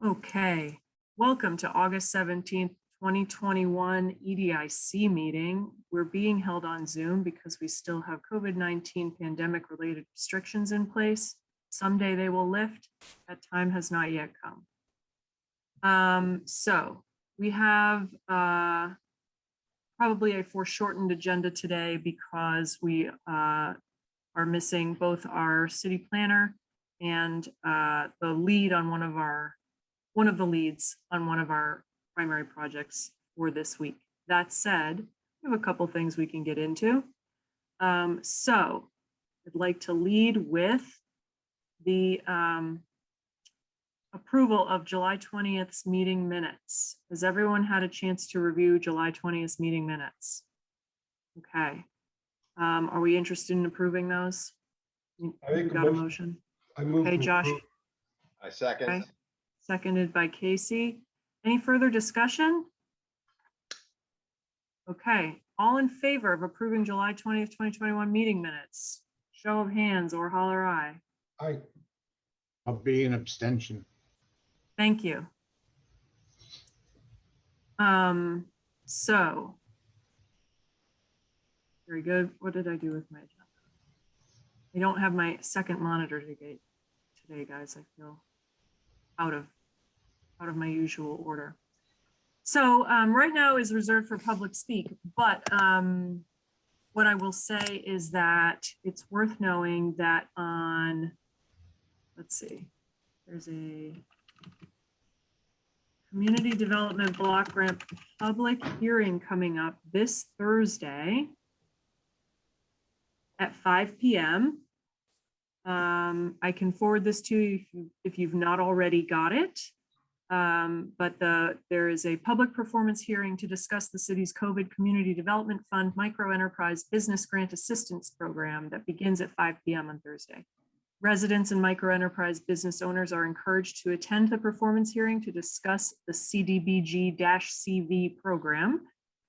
Okay, welcome to August 17th, 2021 EDIC meeting. We're being held on Zoom because we still have COVID-19 pandemic related restrictions in place. Someday they will lift. That time has not yet come. So we have probably a foreshortened agenda today because we are missing both our city planner and the lead on one of the leads on one of our primary projects for this week. That said, we have a couple things we can get into. So I'd like to lead with the approval of July 20th's meeting minutes. Has everyone had a chance to review July 20th meeting minutes? Okay. Are we interested in approving those? I got a motion. I move. Okay, Josh. I second. Okay. Seconded by Casey. Any further discussion? Okay, all in favor of approving July 20th, 2021 meeting minutes? Show of hands or holler aye. Aye. I'll be an abstention. Thank you. So very good. What did I do with my agenda? I don't have my second monitor today, guys. I feel out of my usual order. So right now is reserved for public speak, but what I will say is that it's worth knowing that on, let's see, there's a community development block grant public hearing coming up this Thursday at 5 p.m. I can forward this to you if you've not already got it. But there is a public performance hearing to discuss the city's COVID Community Development Fund Microenterprise Business Grant Assistance Program that begins at 5 p.m. on Thursday. Residents and microenterprise business owners are encouraged to attend the performance hearing to discuss the CDBG-CV program,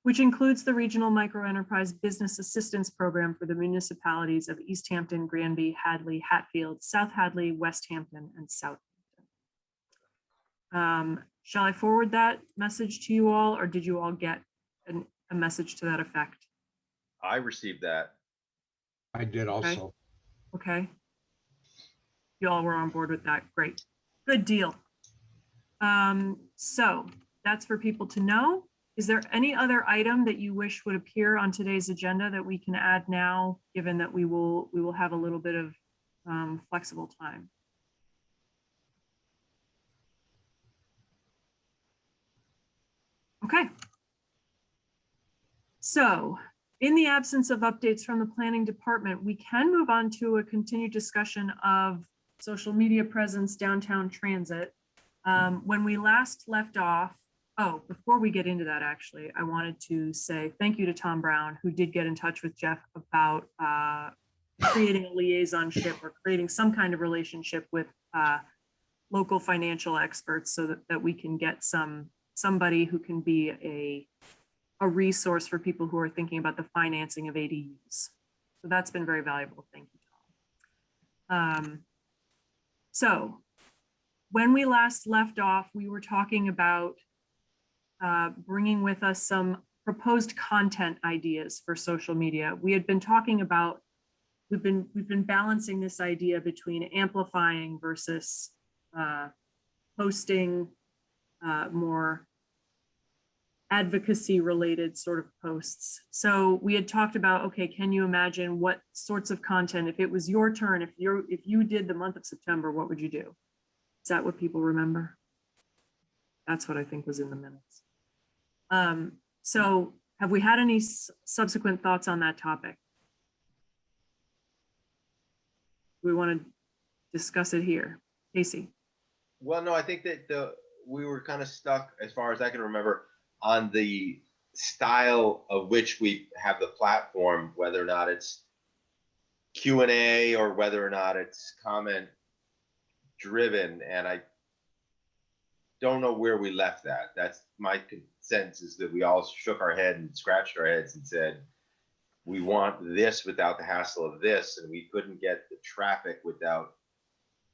which includes the Regional Microenterprise Business Assistance Program for the municipalities of Easthampton, Granby, Hadley, Hatfield, South Hadley, West Hampton, and South. Shall I forward that message to you all, or did you all get a message to that effect? I received that. I did also. Okay. You all were on board with that. Great. Good deal. So that's for people to know. Is there any other item that you wish would appear on today's agenda that we can add now, given that we will have a little bit of flexible time? Okay. So in the absence of updates from the planning department, we can move on to a continued discussion of social media presence, downtown transit. When we last left off, before we get into that, actually, I wanted to say thank you to Tom Brown, who did get in touch with Jeff about creating a liaisonship or creating some kind of relationship with local financial experts so that we can get somebody who can be a resource for people who are thinking about the financing of ADUs. So that's been very valuable. Thank you, Tom. So when we last left off, we were talking about bringing with us some proposed content ideas for social media. We had been talking about, we've been balancing this idea between amplifying versus posting more advocacy related sort of posts. So we had talked about, okay, can you imagine what sorts of content, if it was your turn, if you did the month of September, what would you do? Is that what people remember? That's what I think was in the minutes. So have we had any subsequent thoughts on that topic? We want to discuss it here. Casey. Well, no, I think that we were kind of stuck, as far as I can remember, on the style of which we have the platform, whether or not it's Q&A or whether or not it's comment driven. And I don't know where we left that. That's my sense, is that we all shook our head and scratched our heads and said, we want this without the hassle of this, and we couldn't get the traffic without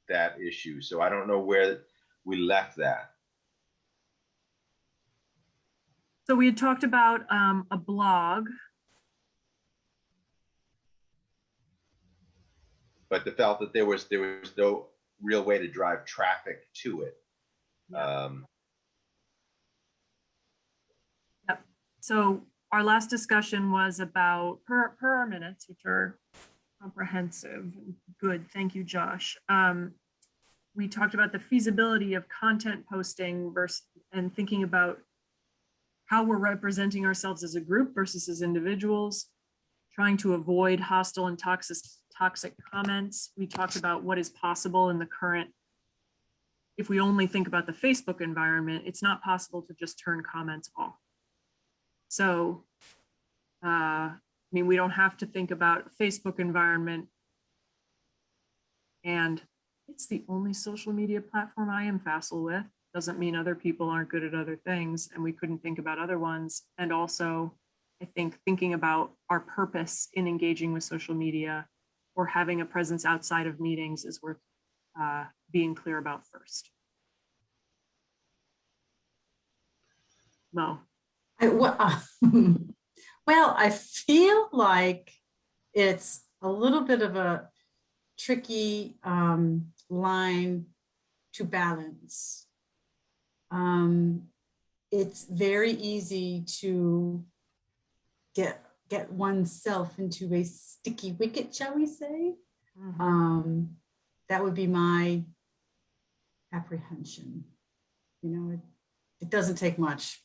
that issue. So I don't know where we left that. So we had talked about a blog. But they felt that there was no real way to drive traffic to it. Yep. So our last discussion was about per our minutes, which are comprehensive. Good, thank you, Josh. We talked about the feasibility of content posting versus and thinking about how we're representing ourselves as a group versus as individuals, trying to avoid hostile and toxic comments. We talked about what is possible in the current, if we only think about the Facebook environment, it's not possible to just turn comments off. So, I mean, we don't have to think about Facebook environment. And it's the only social media platform I am facile with. Doesn't mean other people aren't good at other things and we couldn't think about other ones. And also, I think thinking about our purpose in engaging with social media or having a presence outside of meetings is worth being clear about first. Mo. Well, I feel like it's a little bit of a tricky line to balance. It's very easy to get oneself into a sticky wicket, shall we say? Mm-hmm. That would be my apprehension. You know, it doesn't take much.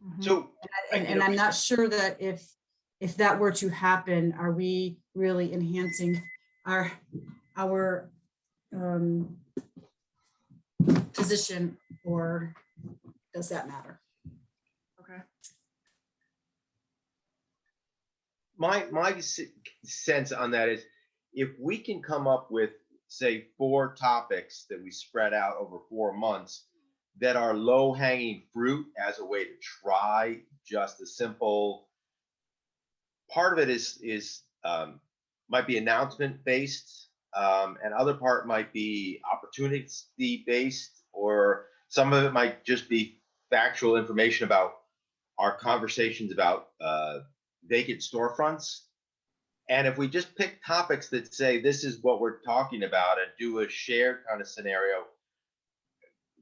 Mm-hmm. So, and I'm not sure that if that were to happen, are we really enhancing our position, or does that matter? Okay. My sense on that is, if we can come up with, say, 4 topics that we spread out over 4 months that are low-hanging fruit as a way to try just a simple, part of it is might be announcement based, and other part might be opportunity based, or some of it might just be factual information about our conversations about vacant storefronts. And if we just pick topics that say this is what we're talking about and do a shared kind of scenario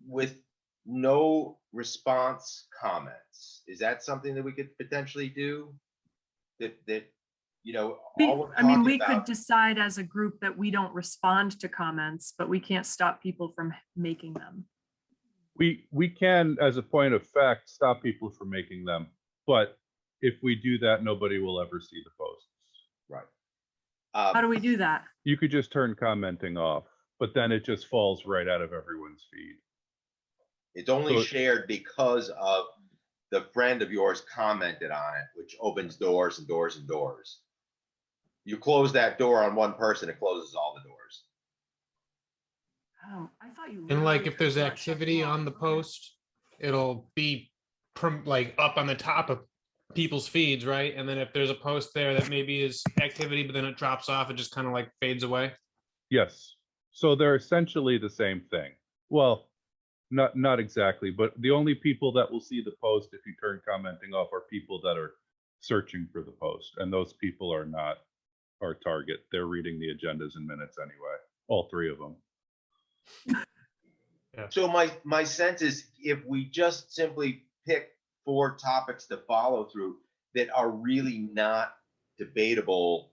with no response comments, is that something that we could potentially do? That you know, I mean, we could decide as a group that we don't respond to comments, but we can't stop people from making them. We can, as a point of fact, stop people from making them, but if we do that, nobody will ever see the posts. Right. How do we do that? You could just turn commenting off, but then it just falls right out of everyone's feed. It's only shared because of the friend of yours commented on it, which opens doors and doors and doors. You close that door on one person, it closes all the doors. Oh, I thought you. And like, if there's activity on the post, it'll be like up on the top of people's feeds, right? And then if there's a post there that maybe is activity, but then it drops off, it just kind of like fades away. Yes. So they're essentially the same thing. Well, not exactly, but the only people that will see the post if you turn commenting off are people that are searching for the post, and those people are not our target. They're reading the agendas and minutes anyway, all 3 of them. Yeah. So my sense is, if we just simply pick 4 topics to follow through that are really not debatable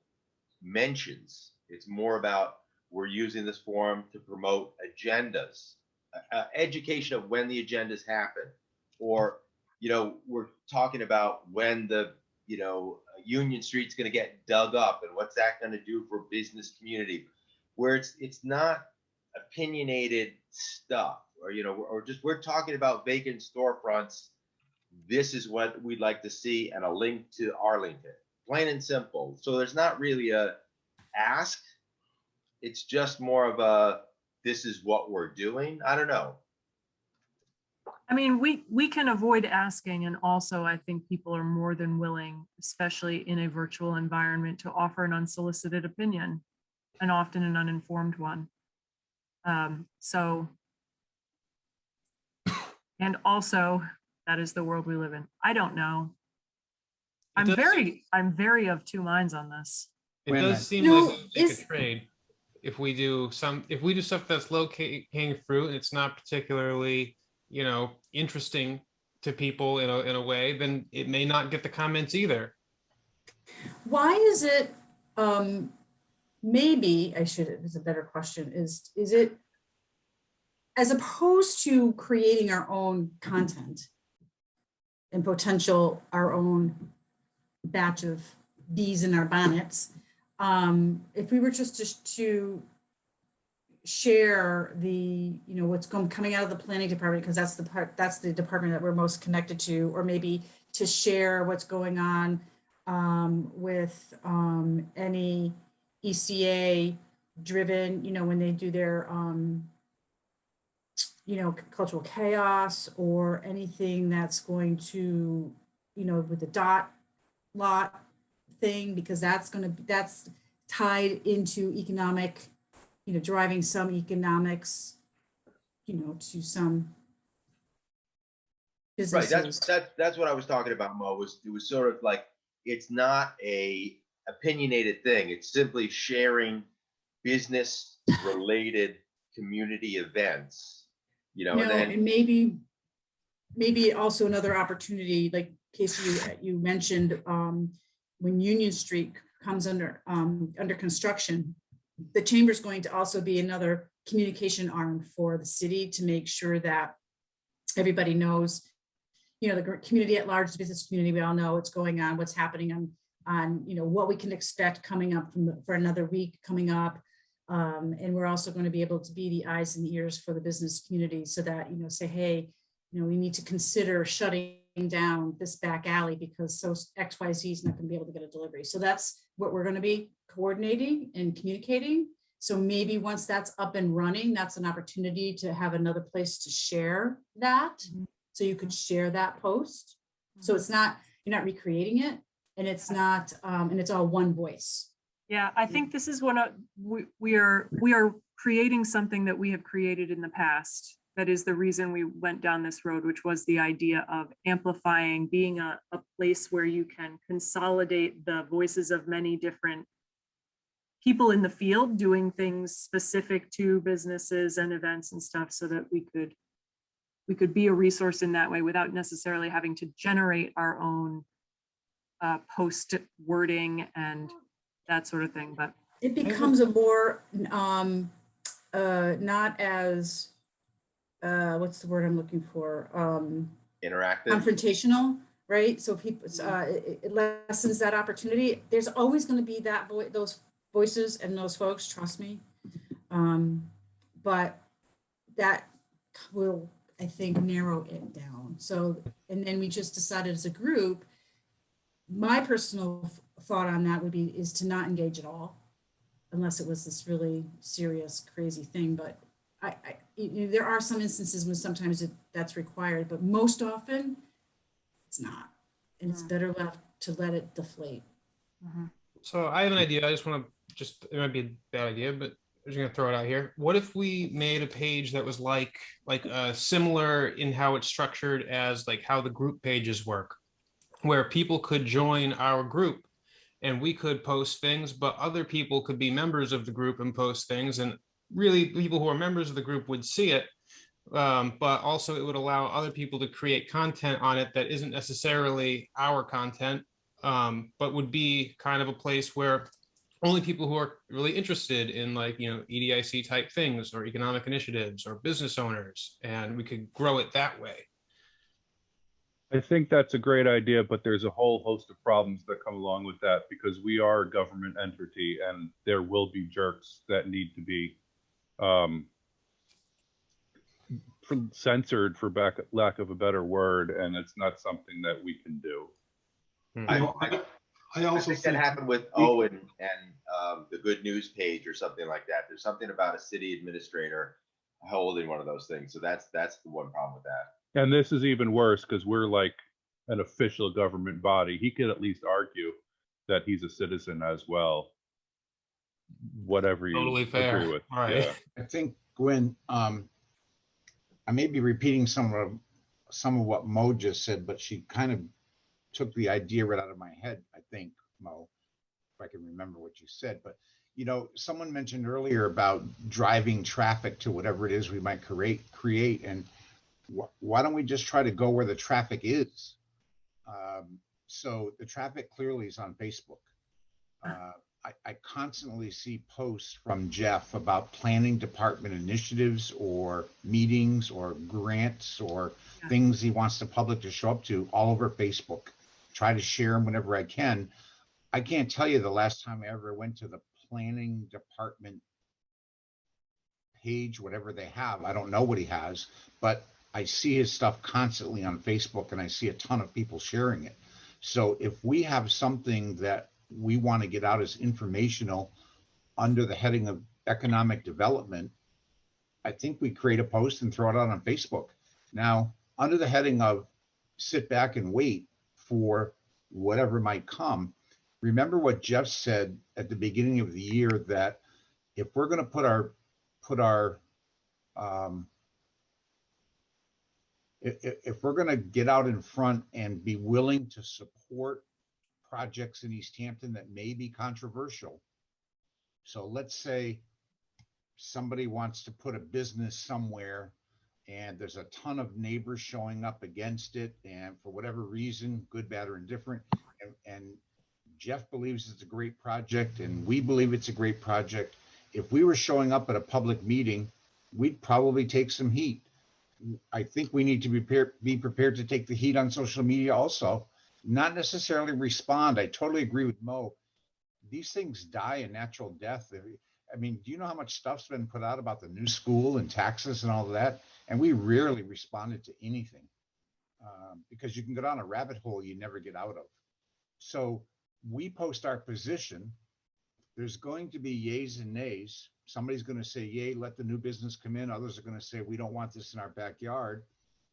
mentions, it's more about we're using this forum to promote agendas, education of when the agendas happen, or, you know, we're talking about when the, you know, Union Street's going to get dug up and what's that going to do for business community, where it's not opinionated stuff, or, you know, or just we're talking about vacant storefronts. This is what we'd like to see, and a link to Arlington, plain and simple. So there's not really a ask. It's just more of a, this is what we're doing. I don't know. I mean, we can avoid asking, and also I think people are more than willing, especially in a virtual environment, to offer an unsolicited opinion, and often an uninformed one. So And also, that is the world we live in. I don't know. It I'm does- very of two minds on this. It Wait a does minute. seem No, like we could is- trade if we do stuff that's low hanging fruit and it's not particularly, interesting to people in a way, then it may not get the comments either. Why is it, maybe I should, it's a better question, is it, as opposed to creating our own content and potential our own batch of bees in our bonnets, if we were just to share the, what's coming out of the planning department, because that's the department that we're most connected to, or maybe to share what's going on with any ECA driven, when they do their, cultural chaos, or anything that's going to, with the dot lot thing, because that's tied into economic, driving some economics, to some Right, businesses. that's what I was talking about, Mo, it was sort of like, it's not a opinionated thing. It's simply sharing business related community events, and then. And maybe also another opportunity, like Casey, you mentioned, when Union Street comes under construction, the chamber's going to also be another communication arm for the city to make sure that everybody knows, the community at large, the business community, we all know what's going on, what's happening on what we can expect coming up for another week coming up. And we're also going to be able to be the eyes and ears for the business community, so that, say, hey, we need to consider shutting down this back alley because so XYZ is not going to be able to get a delivery. So that's what we're going to be coordinating and communicating. So maybe once that's up and running, that's an opportunity to have another place to share that. So you could share that post. So it's not, you're not recreating it, and it's not, and it's all one voice. Yeah, I think this is we are creating something that we have created in the past. That is the reason we went down this road, which was the idea of amplifying, being a place where you can consolidate the voices of many different people in the field doing things specific to businesses and events and stuff, so that we could be a resource in that way without necessarily having to generate our own post wording and that sort of thing. But it becomes a more not as what's the word I'm looking for? Interactive. Confrontational, right? So people, it lessens that opportunity. There's always going to be those voices and those folks, trust me. But that will, I think, narrow it down. So, and then we just decided as a group, my personal thought on that is to not engage at all, unless it was this really serious, crazy thing. But there are some instances when sometimes that's required, but most often it's not. And it's better left to let it deflate. So I have an idea. I just want to it might be a bad idea, but I'm just going to throw it out here. What if we made a page that was like similar in how it's structured as like how the group pages work, where people could join our group and we could post things, but other people could be members of the group and post things, and really people who are members of the group would see it, but also it would allow other people to create content on it that isn't necessarily our content, but would be kind of a place where only people who are really interested in EDIC type things or economic initiatives or business owners, and we could grow it that way. I think that's a great idea, but there's a whole host of problems that come along with that, because we are a government entity and there will be jerks that need to be censored, for lack of a better word, and it's not something that we can do. I also think that happened with Owen and the Good News page or something like that. There's something about a city administrator holding one of those things. So that's the one problem with that. And this is even worse because we're like an official government body. He could at least argue that he's a citizen as well, whatever you Totally fair. agree with. All right. Yeah. I think, Gwen, I may be repeating some of some of what Mo just said, but she kind of took the idea right out of my head, I think, Mo, if I can remember what you said. But, you know, someone mentioned earlier about driving traffic to whatever it is we might create. And why don't we just try to go where the traffic is? So the traffic clearly is on Facebook. I constantly see posts from Jeff about planning department initiatives or meetings or grants or things he wants the public to show up to all over Facebook. Try to share them whenever I can. I can't tell you the last time I ever went to the planning department page, whatever they have. I don't know what he has, but I see his stuff constantly on Facebook and I see a ton of people sharing it. So if we have something that we want to get out as informational under the heading of economic development, I think we create a post and throw it out on Facebook. Now, under the heading of sit back and wait for whatever might come, remember what Jeff said at the beginning of the year, that if we're going to if we're going to get out in front and be willing to support projects in Easthampton that may be controversial. So let's say somebody wants to put a business somewhere and there's a ton of neighbors showing up against it, and for whatever reason, good, bad, or indifferent, and Jeff believes it's a great project and we believe it's a great project. If we were showing up at a public meeting, we'd probably take some heat. I think we need to be prepared to take the heat on social media also. Not necessarily respond. I totally agree with Mo. These things die a natural death. I mean, do you know how much stuff's been put out about the new school and taxes and all of that? And we rarely responded to anything because you can go down a rabbit hole you never get out of. So we post our position. There's going to be yays and nays. Somebody's going to say, yay, let the new business come in. Others are going to say, we don't want this in our backyard.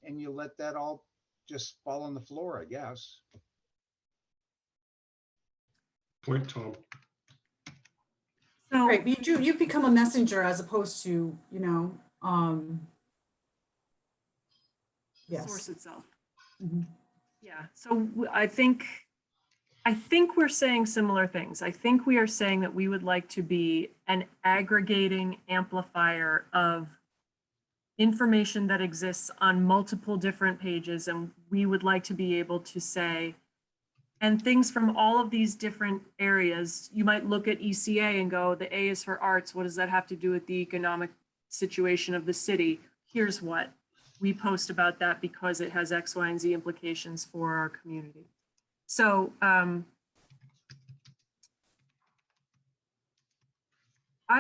And you let that all just fall on the floor, I guess. Point, Tom. So, Right, but you've become a messenger as opposed to, yes. source itself. Mhm. Yeah, so I think we're saying similar things. I think we are saying that we would like to be an aggregating amplifier of information that exists on multiple different pages, and we would like to be able to say, and things from all of these different areas. You might look at ECA and go, the A is for arts. What does that have to do with the economic situation of the city? Here's what. We post about that because it has X, Y, and Z implications for our community. So I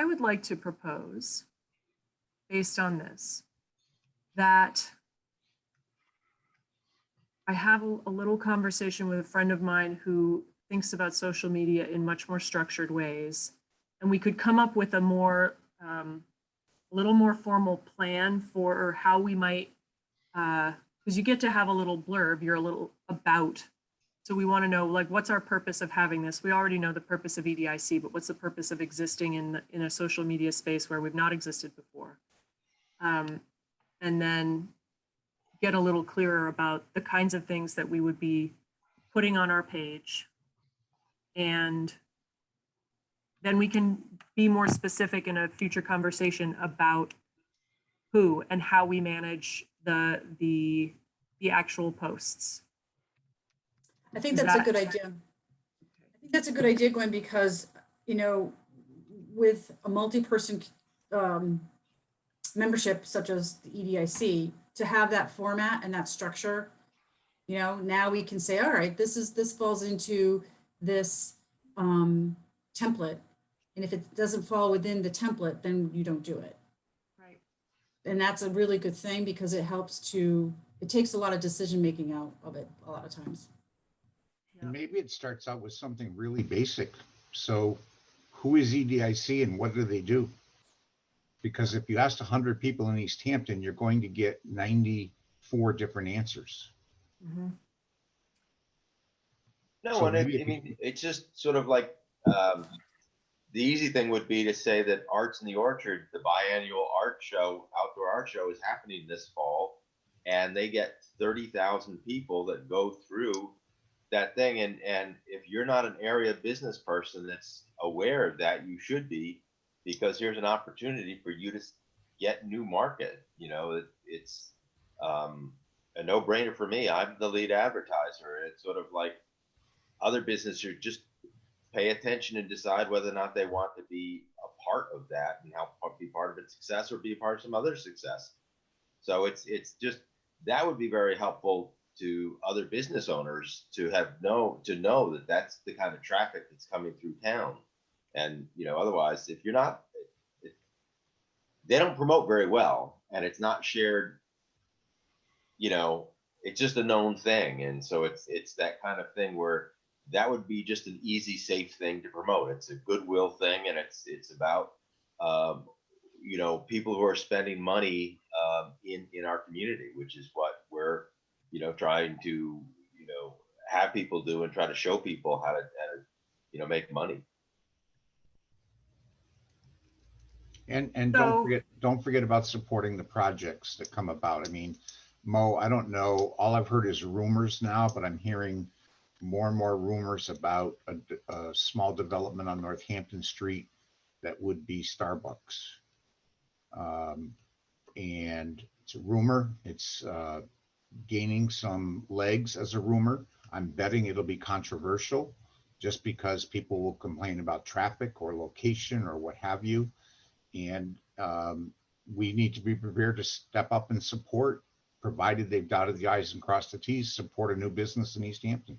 would like to propose, based on this, that I have a little conversation with a friend of mine who thinks about social media in much more structured ways. And we could come up with a more, a little more formal plan for how we might, because you get to have a little blurb, you're a little about. So we want to know, like, what's our purpose of having this? We already know the purpose of EDIC, but what's the purpose of existing in a social media space where we've not existed before? And then get a little clearer about the kinds of things that we would be putting on our page. And then we can be more specific in a future conversation about who and how we manage the actual posts. I think that's a good idea. I think that's a good idea, Gwen, because, with a multi-person membership such as the EDIC, to have that format and that structure, now we can say, all right, this falls into this template. And if it doesn't fall within the template, then you don't do it. Right. And that's a really good thing because it takes a lot of decision-making out of it a lot of times. And maybe it starts out with something really basic. So who is EDIC and what do they do? Because if you asked 100 people in Easthampton, you're going to get 94 different answers. Mm-hmm. No, So and maybe I mean, it's just sort of like the easy thing would be to say that Arts in the Orchard, the biannual art show, outdoor art show, is happening this fall, and they get 30,000 people that go through that thing. And if you're not an area business person that's aware of that, you should be, because here's an opportunity for you to get new market. It's a no-brainer for me. I'm the lead advertiser. It's sort of like other businesses should just pay attention and decide whether or not they want to be a part of that and help be part of its success or be a part of some other success. So it's just, that would be very helpful to other business owners to know that that's the kind of traffic that's coming through town. And otherwise, if you're not, they don't promote very well, and it's not shared. It's just a known thing, and so it's that kind of thing where that would be just an easy, safe thing to promote. It's a goodwill thing, and it's about people who are spending money in our community, which is what we're trying to have people do and try to show people how to make money. And So- don't forget about supporting the projects that come about. I mean, Mo, I don't know, all I've heard is rumors now, but I'm hearing more and more rumors about a small development on Northampton Street that would be Starbucks. And it's a rumor. It's gaining some legs as a rumor. I'm betting it'll be controversial just because people will complain about traffic or location or what have you. And we need to be prepared to step up and support, provided they've dotted the i's and crossed the t's, support a new business in Easthampton.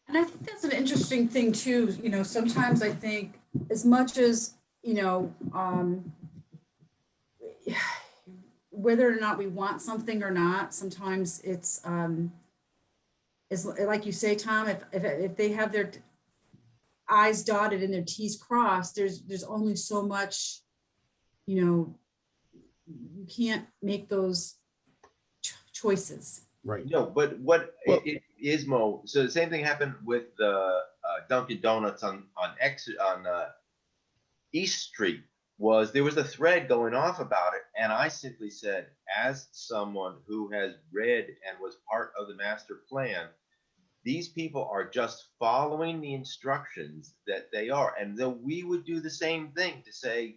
And I think that's an interesting thing too. Sometimes I think as much as, whether or not we want something or not, sometimes it's like you say, Tom, if they have their I's dotted and their T's crossed, there's only so much, you can't make those choices. Right. No, but it is, Mo. So the same thing happened with the Dunkin' Donuts on East Street. There was a thread going off about it, and I simply said, as someone who has read and was part of the master plan, these people are just following the instructions that they are. And though we would do the same thing to say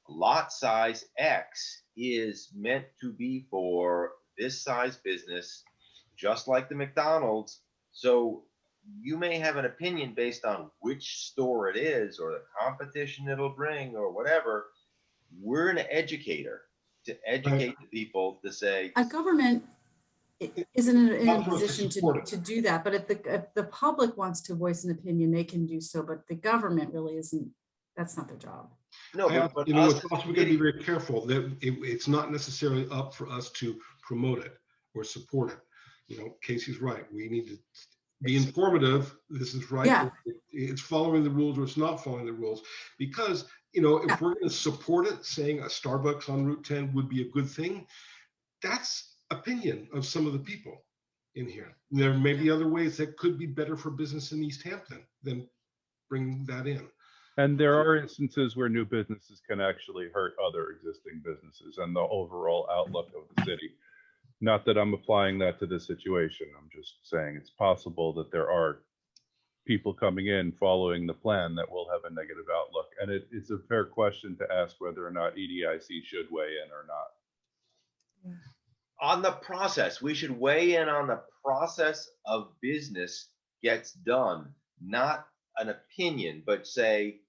lot size X is meant to be for this size business, just like the McDonald's. So you may have an opinion based on which store it is or the competition it'll bring or whatever. We're an educator to educate the people to say, A government isn't in a Not supposed to position support it. to do that, but if the public wants to voice an opinion, they can do so, but the government really isn't, that's not their job. no, but us It's as also, a we gotta be committee- very careful that it's not necessarily up for us to promote it or support it. Casey's right. We need to be informative. This is right. Yeah. It's following the rules or it's not following the rules. Because, if we're gonna support it, saying a Starbucks on Route 10 would be a good thing, that's opinion of some of the people in here. There may be other ways that could be better for business in Easthampton than bring that in. And there are instances where new businesses can actually hurt other existing businesses and the overall outlook of the city. Not that I'm applying that to this situation. I'm just saying it's possible that there are people coming in following the plan that will have a negative outlook. And it's a fair question to ask whether or not EDIC should weigh in or not. on the process. We should weigh in on the process of business gets done, not an opinion, but say,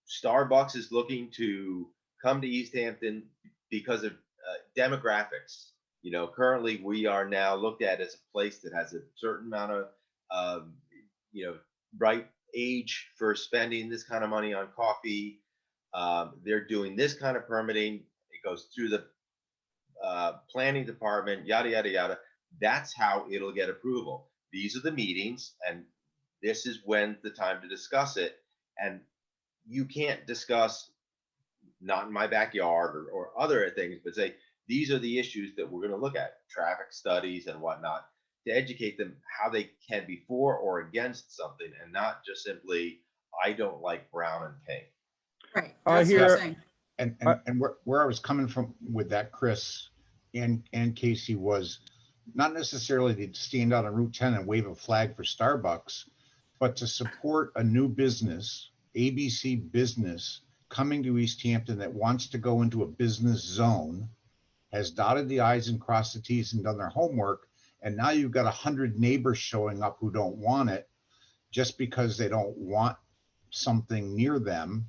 Starbucks is looking to come to Easthampton because of demographics. Currently we are now looked at as a place that has a certain amount of, right age for spending this kind of money on coffee. They're doing this kind of permitting. It goes through the planning department, yada, yada, yada. That's how it'll get approval. These are the meetings, and this is when the time to discuss it. And you can't discuss not in my backyard or other things, but say, these are the issues that we're going to look at, traffic studies and whatnot, to educate them how they can be for or against something, and not just simply, I don't like brown and pink. Right. I That's what I'm hear- saying. And where I was coming from with that, Chris, and Casey, was not necessarily to stand out on Route 10 and wave a flag for Starbucks, but to support a new business, ABC business, coming to Easthampton that wants to go into a business zone, has dotted the i's and crossed the t's and done their homework, and now you've got 100 neighbors showing up who don't want it just because they don't want something near them.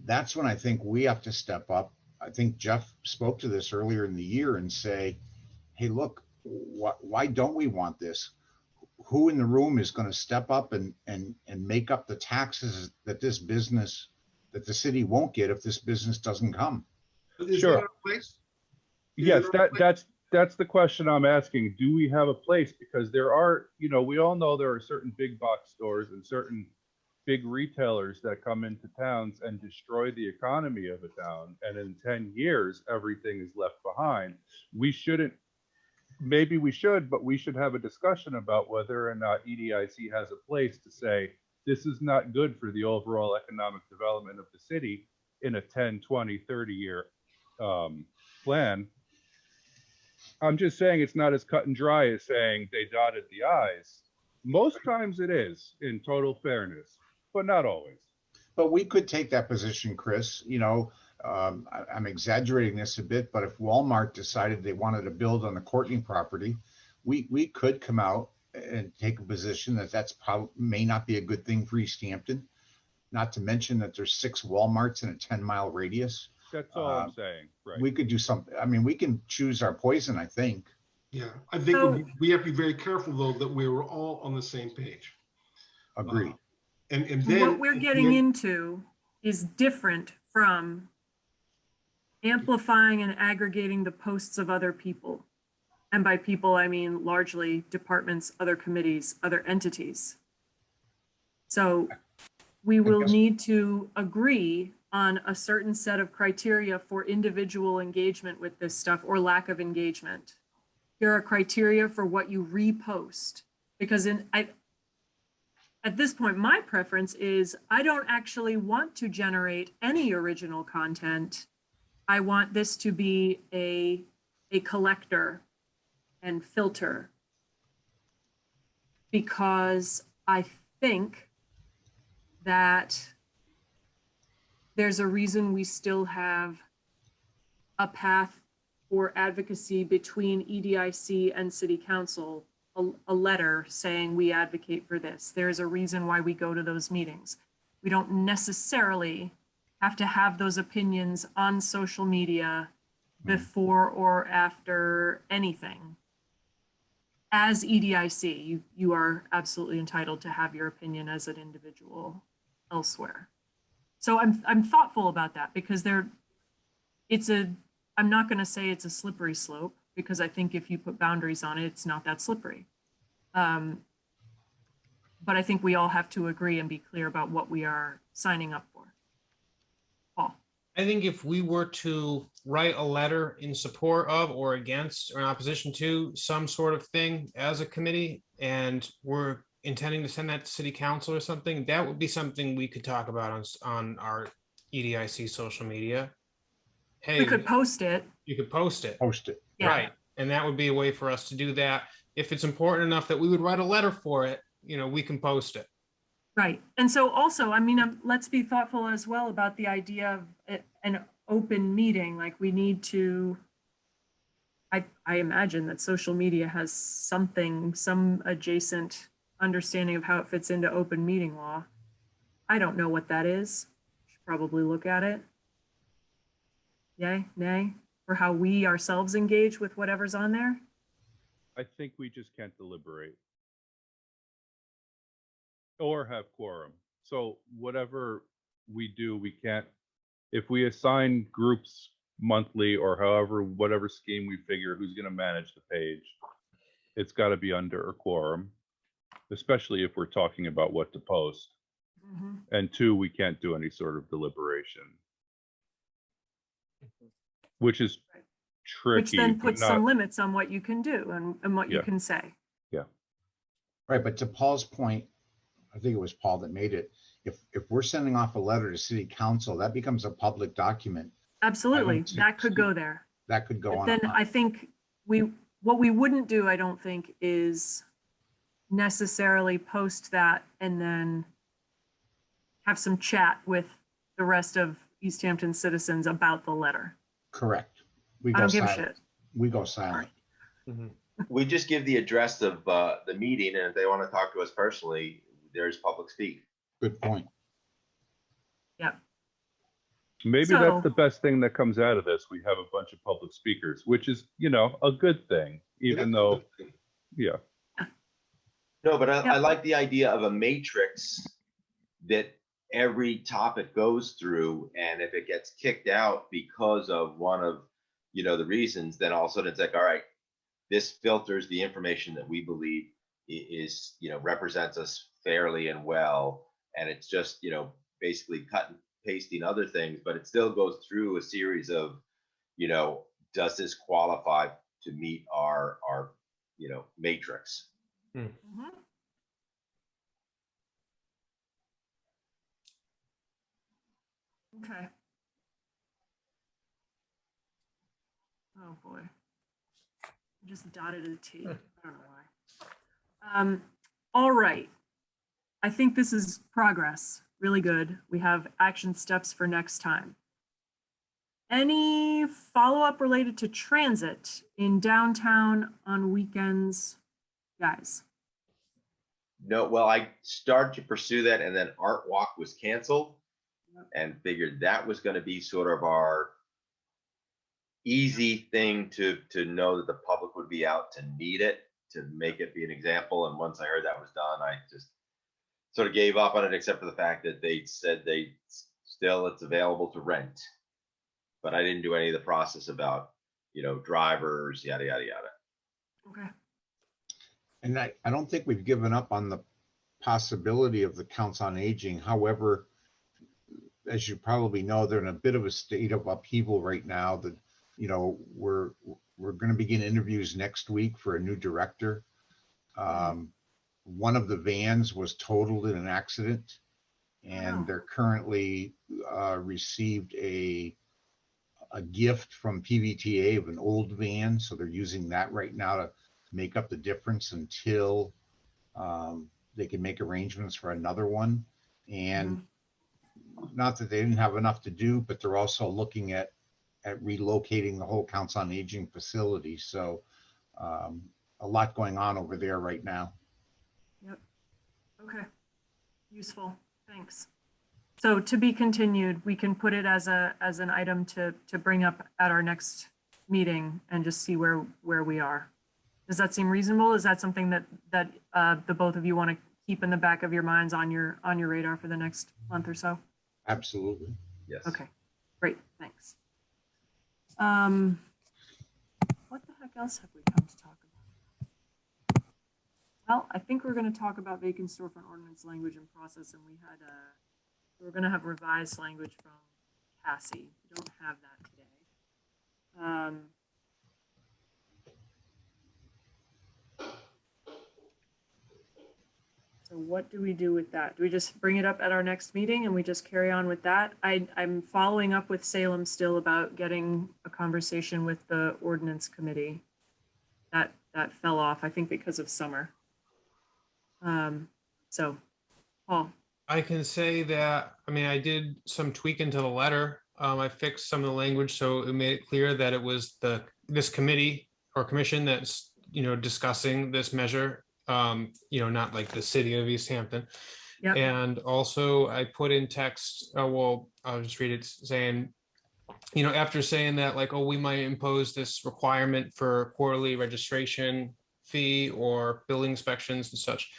That's when I think we have to step up. I think Jeff spoke to this earlier in the year and say, hey, look, why don't we want this? Who in the room is going to step up and make up the taxes that this business, that the city won't get if this business doesn't come? Is Sure. there a place? Is Yes, there a place? that's the question I'm asking. Do we have a place? Because there are, we all know there are certain big box stores and certain big retailers that come into towns and destroy the economy of a town. And in 10 years, everything is left behind. Maybe we should, but we should have a discussion about whether or not EDIC has a place to say, this is not good for the overall economic development of the city in a 10, 20, 30-year plan. I'm just saying it's not as cut and dry as saying they dotted the I's. Most times it is, in total fairness, but not always. But we could take that position, Chris. I'm exaggerating this a bit, but if Walmart decided they wanted to build on the Courtney property, we could come out and take a position that that's probably may not be a good thing for Easthampton. Not to mention that there's 6 Walmarts in a 10-mile radius. That's all I'm saying, right? We could do something. I mean, we can choose our poison, I think. Yeah, I think So- we have to be very careful though that we were all on the same page. Agreed. And then What we're getting into is different from amplifying and aggregating the posts of other people. And by people, I mean largely departments, other committees, other entities. So we will guess- need to agree on a certain set of criteria for individual engagement with this stuff or lack of engagement. Here are criteria for what you repost. Because at this point, my preference is I don't actually want to generate any original content. I want this to be a collector and filter, because I think that there's a reason we still have a path for advocacy between EDIC and City Council, a letter saying we advocate for this. There's a reason why we go to those meetings. We don't necessarily have to have those opinions on social media before or after anything. As EDIC, you are absolutely entitled to have your opinion as an individual elsewhere. So I'm thoughtful about that, because I'm not going to say it's a slippery slope, because I think if you put boundaries on it, it's not that slippery. But I think we all have to agree and be clear about what we are signing up for. Paul. I think if we were to write a letter in support of or against or in opposition to some sort of thing as a committee, and we're intending to send that to City Council or something, that would be something we could talk about on our EDIC social media. Hey, We could post it. you could post it. Post it. Yeah. Right. And that would be a way for us to do that. If it's important enough that we would write a letter for it, we can post it. Right. And so also, I mean, let's be thoughtful as well about the idea of an open meeting. Like, we need to, I imagine that social media has some adjacent understanding of how it fits into open meeting law. I don't know what that is. Should probably look at it. Yay, nay, for how we ourselves engage with whatever's on there. I think we just can't deliberate or have quorum. So whatever we do, we can't, if we assign groups monthly or however, whatever scheme we figure who's going to manage the page, it's got to be under a quorum, especially if we're talking about what to post. Mhm. And 2, we can't do any sort of deliberation, which is tricky. Which then but puts not- some limits on what you can do and what you Yeah. can say. Right, but to Paul's point, I think it was Paul that made it. If we're sending off a letter to City Council, that becomes a public document. Absolutely, see- that could go there. that could go But on. then I think what we wouldn't do, I don't think, is necessarily post that and then have some chat with the rest of Easthampton citizens about the letter. Correct. We I go don't give a silent. shit. We go silent. We just give the address of the meeting, and if they want to talk to us personally, there's public speak. Good point. Yep. Maybe So- that's the best thing that comes out of this. We have a bunch of public speakers, which is, you know, a good thing, even though, yeah. No, but I Yeah. like the idea of a matrix that every topic goes through, and if it gets kicked out because of one of, you know, the reasons, then all of a sudden it's like, all right, this filters the information that we believe is, you know, represents us fairly and well, and it's just, you know, basically cut and pasting other things, but it still goes through a series of, you know, does this qualify to meet our you know, matrix? Mhm. Okay. Oh, boy. I just dotted a T. I don't know why. All right. I think this is progress. Really good. We have action steps for next time. Any follow-up related to transit in downtown on weekends, guys? No, well, I started to pursue that, and then Art Walk was canceled, and figured that was going to be sort of our easy thing to know that the public would be out to need it, to make it be an example. And once I heard that was done, I just sort of gave up on it, except for the fact that they said it's available to rent. But I didn't do any of the process about, you know, drivers, yada, yada, yada. Okay. And I don't think we've given up on the possibility of the Counts on Aging. However, as you probably know, they're in a bit of a state of upheaval right now. That, you know, we're going to begin interviews next week for a new director. One of the vans was totaled in an accident, and Oh. they're currently received a gift from PVTA of an old van, so they're using that right now to make up the difference until they can make arrangements for another one. And not that they didn't have enough to do, but they're also looking at relocating the whole Counts on Aging facility. So a lot going on over there right now. Yep. Okay. Useful. Thanks. So to be continued, we can put it as an item to bring up at our next meeting and just see where we are. Does that seem reasonable? Is that something that the both of you want to keep in the back of your minds on your radar for the next month or so? Absolutely. Yes. Okay, great, thanks. What the heck else have we come to talk about? Well, I think we're going to talk about vacant storefront ordinance language and process, and we're going to have revised language from Cassie. We don't have that today. So what do we do with that? Do we just bring it up at our next meeting and we just carry on with that? I'm following up with Salem still about getting a conversation with the ordinance committee. That fell off, I think, because of summer. So, Paul. I can say that, I mean, I did some tweaking to the letter. I fixed some of the language so it made it clear that it was this committee or commission that's, you know, discussing this measure. You know, not like the city of Easthampton. Yep. And also I put in text, well, I'll just read it saying, you know, after saying that, like, oh, we might impose this requirement for quarterly registration fee or building inspections and such.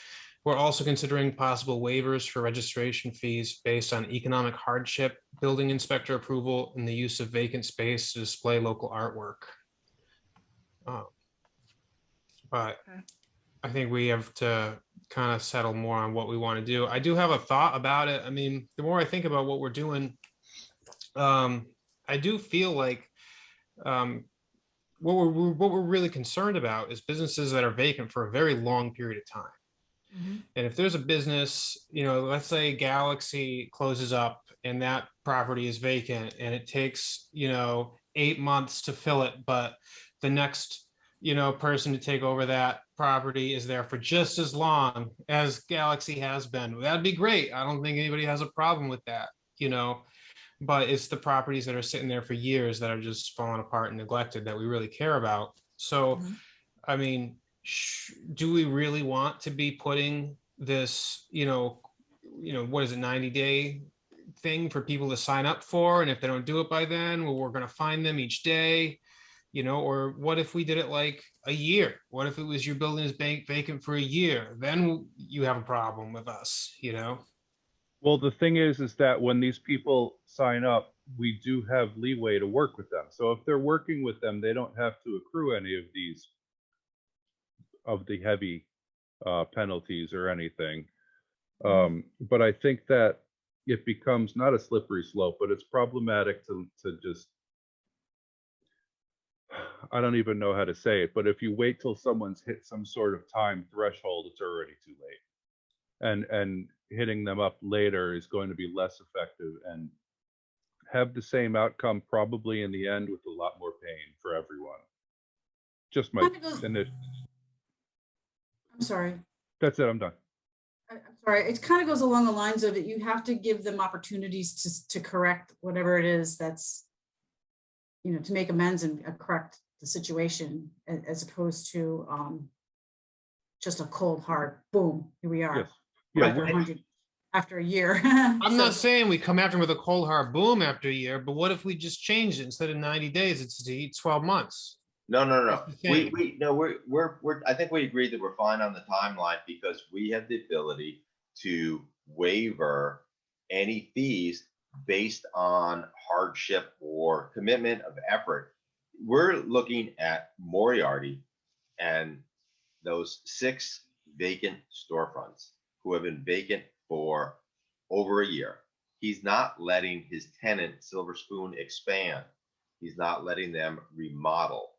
We're also considering possible waivers for registration fees based on economic hardship, building inspector approval, and the use of vacant space to display local artwork. But Okay. I think we have to kind of settle more on what we want to do. I do have a thought about it. I mean, the more I think about what we're doing, I do feel like what we're really concerned about is businesses that are vacant for a very long period of time. And if there's a business, you know, let's say Galaxy closes up and that property is vacant and it takes, you know, 8 months to fill it, but the next, person to take over that property is there for just as long as Galaxy has been. That'd be great. I don't think anybody has a problem with that, but it's the properties that are sitting there for years that are just falling apart and neglected that we really care about. So, Mhm. I mean, do we really want to be putting this, what is it, 90-day thing for people to sign up for? And if they don't do it by then, well, we're going to fine them each day, or what if we did it like a year? What if it was your building is vacant for a year? Then you have a problem with us, Well, the thing is that when these people sign up, we do have leeway to work with them. So if they're working with them, they don't have to accrue any of the heavy penalties or anything. But I think that it becomes not a slippery slope, but it's problematic to just, I don't even know how to say it, but if you wait till someone's hit some sort of time threshold, it's already too late. And hitting them up later is going to be less effective and have the same outcome probably in the end with a lot more pain for everyone. Just my, and I'm sorry. that's it, I'm done. I'm sorry. It kind of goes along the lines of it. You have to give them opportunities to correct whatever it is that's, to make amends and correct the situation as opposed to just a cold hard boom. Here we are. Yes. Yeah, After 100, after a year. I'm not saying we come after them with a cold hard boom after a year, but what if we just change it instead of 90 days? It's 12 months. No. That's the thing. We're I think we agreed that we're fine on the timeline because we have the ability to waiver any fees based on hardship or commitment of effort. We're looking at Moriarty and those 6 vacant storefronts who have been vacant for over a year. He's not letting his tenant Silver Spoon expand. He's not letting them remodel.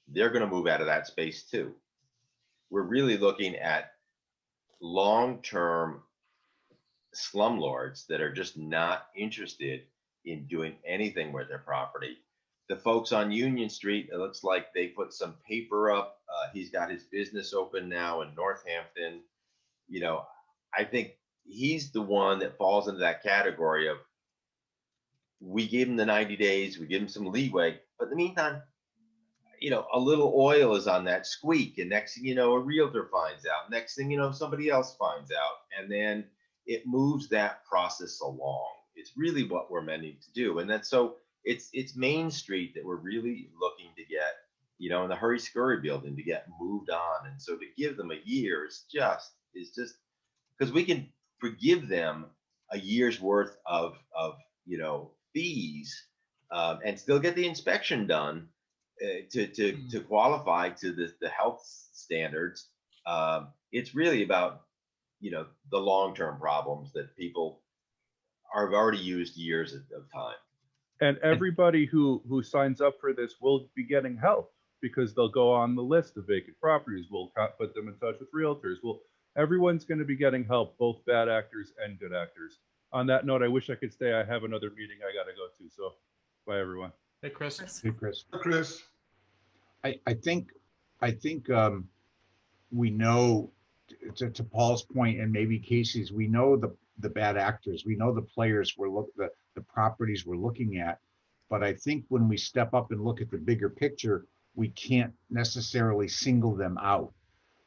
They're going to move out of that space too. We're really looking at long-term slumlords that are just not interested in doing anything with their property. The folks on Union Street, it looks like they put some paper up. He's got his business open now in Northampton. I think he's the one that falls into that category of, we gave him the 90 days, we give him some leeway, but in the meantime, a little oil is on that squeak, and next thing you know, a realtor finds out. Next thing you know, somebody else finds out, and then it moves that process along. It's really what we're meant to do, and that's so. It's Main Street that we're really looking to get, in the hurry scurry building to get moved on, and so to give them a year is just because we can forgive them a year's worth of fees and still get the inspection done. To qualify to the health standards. It's really about the long-term problems that people have already used years of time. And everybody who signs up for this will be getting help because they'll go on the list of vacant properties. We'll put them in touch with realtors. Everyone's going to be getting help, both bad actors and good actors. On that note, I wish I could stay. I have another meeting I got to go to. So bye, everyone. Hey, Chris. Hey, Chris. Chris, I think we know, to Paul's point, and maybe Casey's, we know the bad actors, we know the players the properties we're looking at, but I think when we step up and look at the bigger picture, we can't necessarily single them out.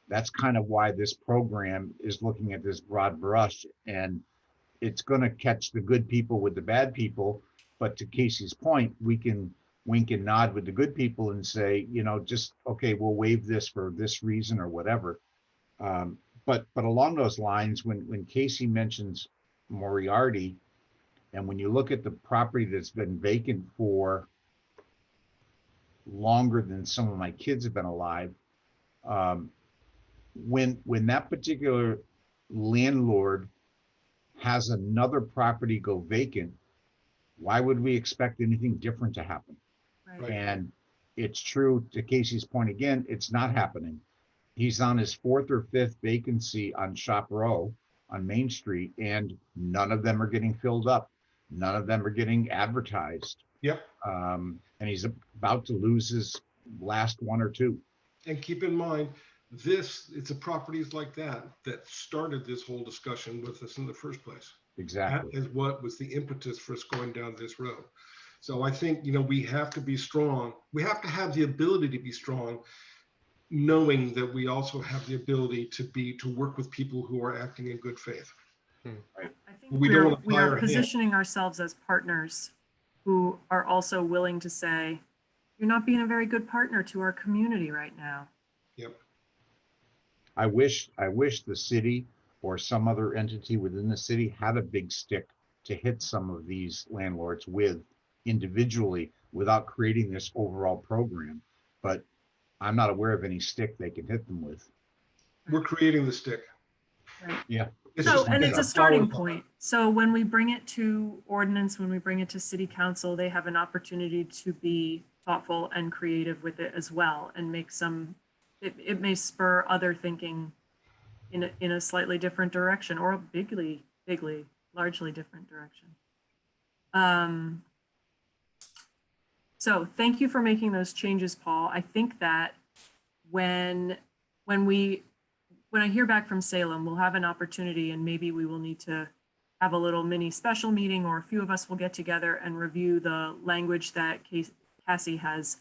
That's kind of why this program is looking at this broad brush, and it's going to catch the good people with the bad people. But to Casey's point, we can wink and nod with the good people and say, just, okay, we'll waive this for this reason or whatever. But along those lines, when Casey mentions Moriarty, and when you look at the property that's been vacant for longer than some of my kids have been alive, when that particular landlord has another property go vacant, why would we expect anything different to happen? Right. And it's true, to Casey's point again, it's not happening. He's on his 4th or 5th vacancy on Shop Row on Main Street, and none of them are getting filled up. None of them are getting advertised. Yep. And he's about to lose his last one or two. And keep in mind, it's a properties like that that started this whole discussion with us in the first place. Exactly. That is what was the impetus for us going down this road. So I think, we have to be strong. We have to have the ability to be strong, knowing that we also have the ability to work with people who are acting in good faith. I think We don't wanna we tie our are hands. positioning ourselves as partners who are also willing to say, you're not being a very good partner to our community right now. Yep. I wish the city or some other entity within the city had a big stick to hit some of these landlords with individually without creating this overall program. But I'm not aware of any stick they can hit them with. We're creating the stick. Right. Yeah. It's So, just- and it's a it's starting power. point. So when we bring it to ordinance, when we bring it to city council, they have an opportunity to be thoughtful and creative with it as well and make it may spur other thinking in a slightly different direction or a largely different direction. So thank you for making those changes, Paul. I think that when I hear back from Salem, we'll have an opportunity and maybe we will need to have a little mini special meeting, or a few of us will get together and review the language that Cassie has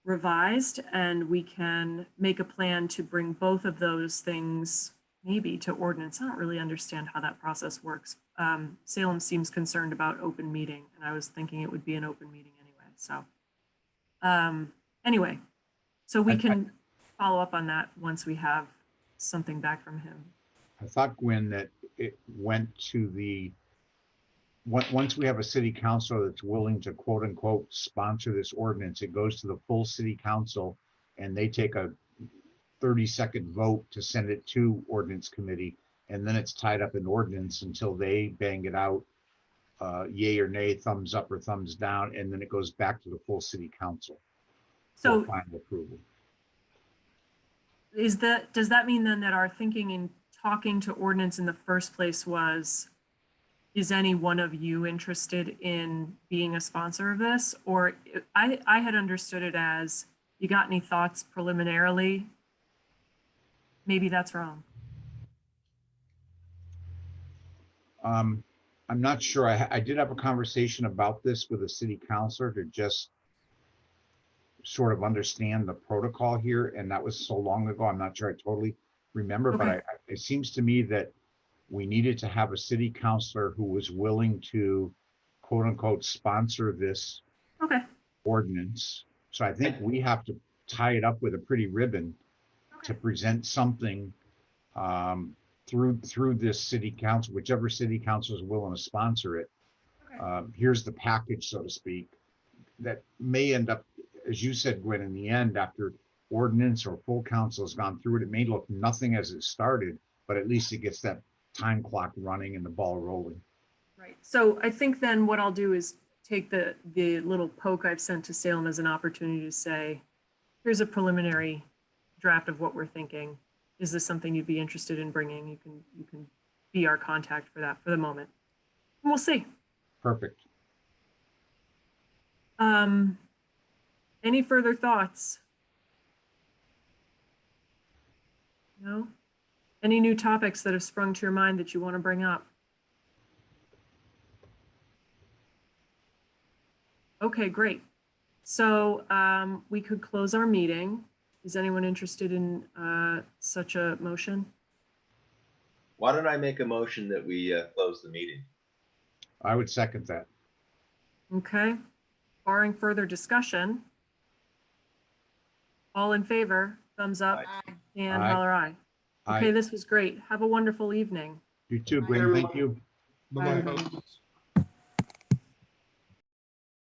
revised, and we can make a plan to bring both of those things maybe to ordinance. I don't really understand how that process works. Salem seems concerned about open meeting, and I was thinking it would be an open meeting anyway. So anyway, so we can follow up on that once we have something back from him. I thought, Gwen, that it went to once we have a city council that's willing to quote unquote sponsor this ordinance, it goes to the full city council and they take a 30-second vote to send it to ordinance committee. And then it's tied up in ordinance until they bang it out, yay or nay, thumbs up or thumbs down. And then it goes back to the full city council for So final approval. does that mean then that our thinking in talking to ordinance in the first place was, is any one of you interested in being a sponsor of this? Or I had understood it as, you got any thoughts preliminarily? Maybe that's wrong. I'm not sure. I did have a conversation about this with a city councilor to just sort of understand the protocol here. And that was so long ago, I'm not sure I totally remember, Okay. but it seems to me that we needed to have a city councilor who was willing to quote unquote sponsor this Okay. ordinance. So I think we have to tie it up with a pretty ribbon to present something through this city council, whichever city council is willing to sponsor it. Okay. Here's the package, so to speak, that may end up, as you said, Gwen, in the end, after ordinance or full council has gone through it, it may look nothing as it started, but at least it gets that time clock running and the ball rolling. Right. So I think then what I'll do is take the little poke I've sent to Salem as an opportunity to say, here's a preliminary draft of what we're thinking. Is this something you'd be interested in bringing? You can be our contact for that for the moment. And we'll see. Perfect. Any further thoughts? No? Any new topics that have sprung to your mind that you want to bring up? Okay, great. So we could close our meeting. Is anyone interested in such a motion? Why don't I make a motion that we close the meeting? I would second that. Okay. Barring further discussion. All in favor, thumbs up, and Aye. holler aye. Okay, Aye. this was great. Have a wonderful evening. You too, Gwen. Thank you. Bye-bye. Bye.